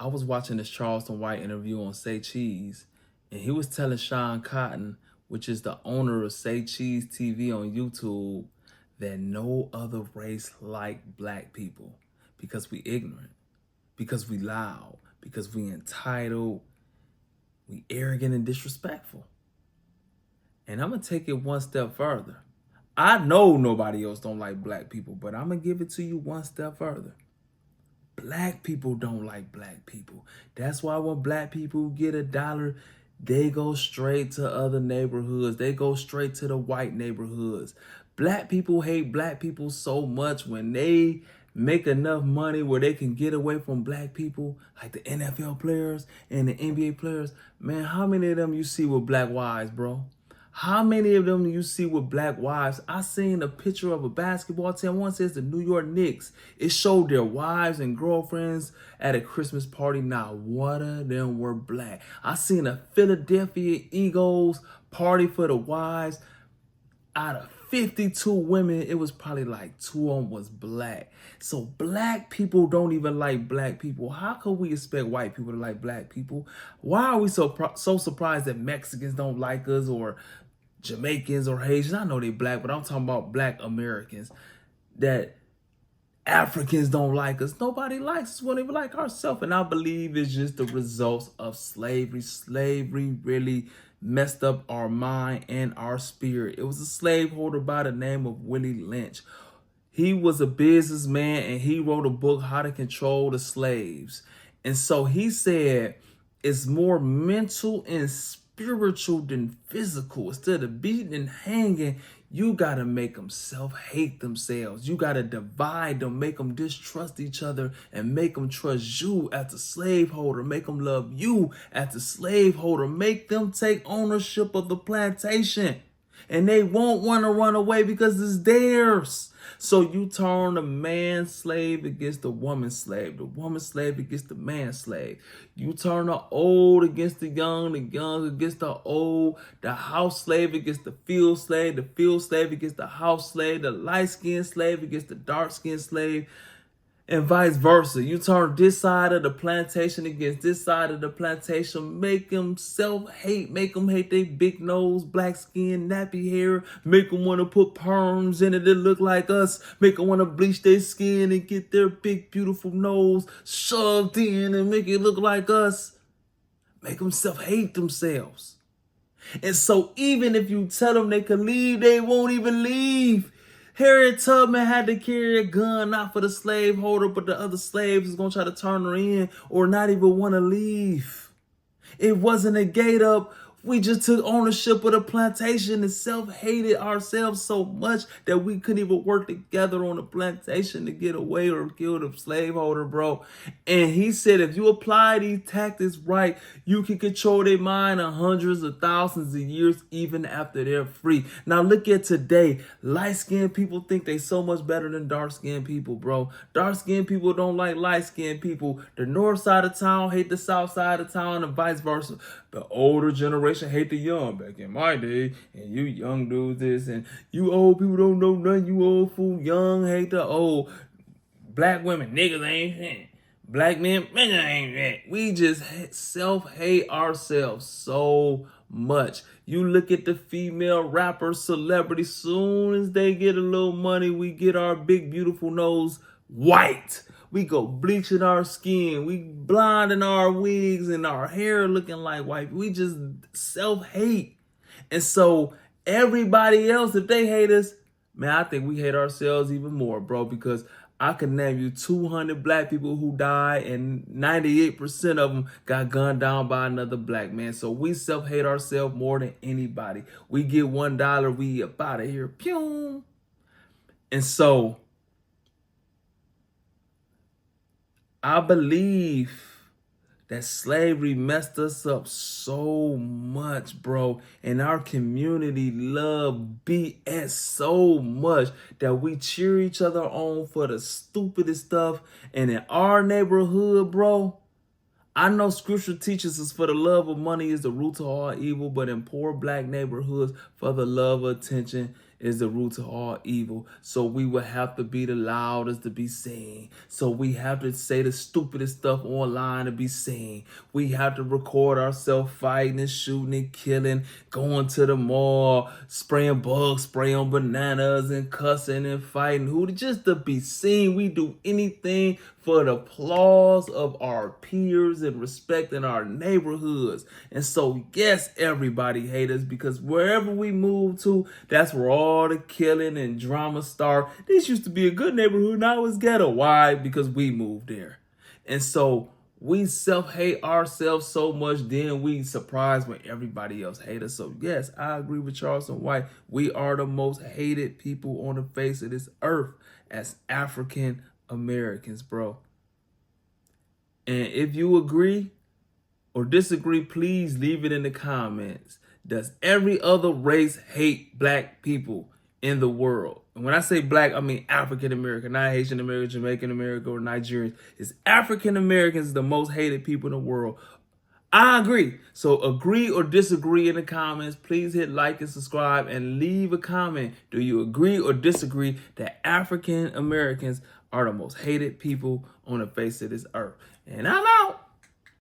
I was watching this Charleston White interview on Say Cheese, and he was telling Sean Cotton, which is the owner of Say Cheese TV on YouTube, that no other race like black people because we ignorant, because we loud, because we entitled, we arrogant and disrespectful. And I'm gonna take it one step further. I know nobody else don't like black people, but I'm gonna give it to you one step further. Black people don't like black people. That's why when black people get $1, they go straight to other neighborhoods. They go straight to the white neighborhoods. Black people hate black people so much when they make enough money where they can get away from black people, like the NFL players and the NBA players. Man, how many of them you see with black wives, bro? How many of them do you see with black wives? I seen a picture of a basketball team. One says the New York Knicks. It showed their wives and girlfriends at a Christmas party. Not one of them were black. I seen a Philadelphia Eagles party for the wives. Out of 52 women, it was probably like 2 of them was black. So black people don't even like black people. How could we expect white people to like black people? Why are we so surprised that Mexicans don't like us, or Jamaicans or Haitians? I know they black, but I'm talking about black Americans. That Africans don't like us. Nobody likes us. We don't even like ourselves. And I believe it's just the results of slavery. Slavery really messed up our mind and our spirit. It was a slaveholder by the name of Willie Lynch. He was a businessman and he wrote a book, How to Control the Slaves. And so he said it's more mental and spiritual than physical. Instead of beating and hanging, you got to make them self-hate themselves. You got to divide them, make them distrust each other, and make them trust you as the slaveholder. Make them love you as the slaveholder. Make them take ownership of the plantation. And they won't want to run away because it's theirs. So you turn the man slave against the woman slave, the woman slave against the man slave. You turn the old against the young against the old, the house slave against the field slave against the house slave, the light-skinned slave against the dark-skinned slave, and vice versa. You turn this side of the plantation against this side of the plantation. Make them self-hate. Make them hate their big nose, black skin, nappy hair. Make them want to put perms in it that look like us. Make them want to bleach their skin and get their big, beautiful nose shoved in and make it look like us. Make them self-hate themselves. And so even if you tell them they can leave, they won't even leave. Harriet Tubman had to carry a gun, not for the slaveholder, but the other slaves is going to try to turn her in or not even want to leave. It wasn't a gate up. We just took ownership of the plantation and self-hated ourselves so much that we couldn't even work together on the plantation to get away or kill the slaveholder, bro. And he said, if you apply these tactics right, you can control their mind in hundreds of thousands of years, even after they're free. Now look at today. Light-skinned people think they so much better than dark-skinned people, bro. Dark-skinned people don't like light-skinned people. The north side of town hate the south side of town and vice versa. The older generation hate the young. Back in my day, and you young dudes this, and you old people don't know nothing. You old fool. Young hate the old. Black women, niggas ain't shit. Black men ain't shit. We just self-hate ourselves so much. You look at the female rappers, celebrities, soon as they get a little money, we get our big, beautiful nose white. We go bleaching our skin. We blinding our wigs and our hair looking like white. We just self-hate. And so everybody else, if they hate us, man, I think we hate ourselves even more, bro, because I can name you 200 black people who died and 98% of them got gunned down by another black man. So we self-hate ourselves more than anybody. We get $1, we up out of here. Pew! And so I believe that slavery messed us up so much, bro. And our community love BS so much that we cheer each other on for the stupidest stuff. And in our neighborhood, bro, I know scripture teaches us for the love of money is the root of all evil, but in poor black neighborhoods, for the love of attention is the root to all evil. So we will have to be the loudest to be seen. So we have to say the stupidest stuff online to be seen. We have to record ourselves fighting and shooting and killing, going to the mall, spraying bug spray on bananas and cussing and fighting. Who just to be seen. We do anything for the applause of our peers and respect in our neighborhoods. And so, yes, everybody hate us because wherever we move to, that's where all the killing and drama start. This used to be a good neighborhood, now it's ghetto. Why? Because we moved there. And so we self-hate ourselves so much, then we surprised when everybody else hates us. So yes, I agree with Charleston White. We are the most hated people on the face of this earth as African Americans, bro. And if you agree or disagree, please leave it in the comments. Does every other race hate black people in the world? And when I say black, I mean African American, not Haitian American, Jamaican American, or Nigerian. It's African Americans, the most hated people in the world. I agree. So agree or disagree in the comments. Please hit like and subscribe and leave a comment. Do you agree or disagree that African Americans are the most hated people on the face of this earth? And I'm out.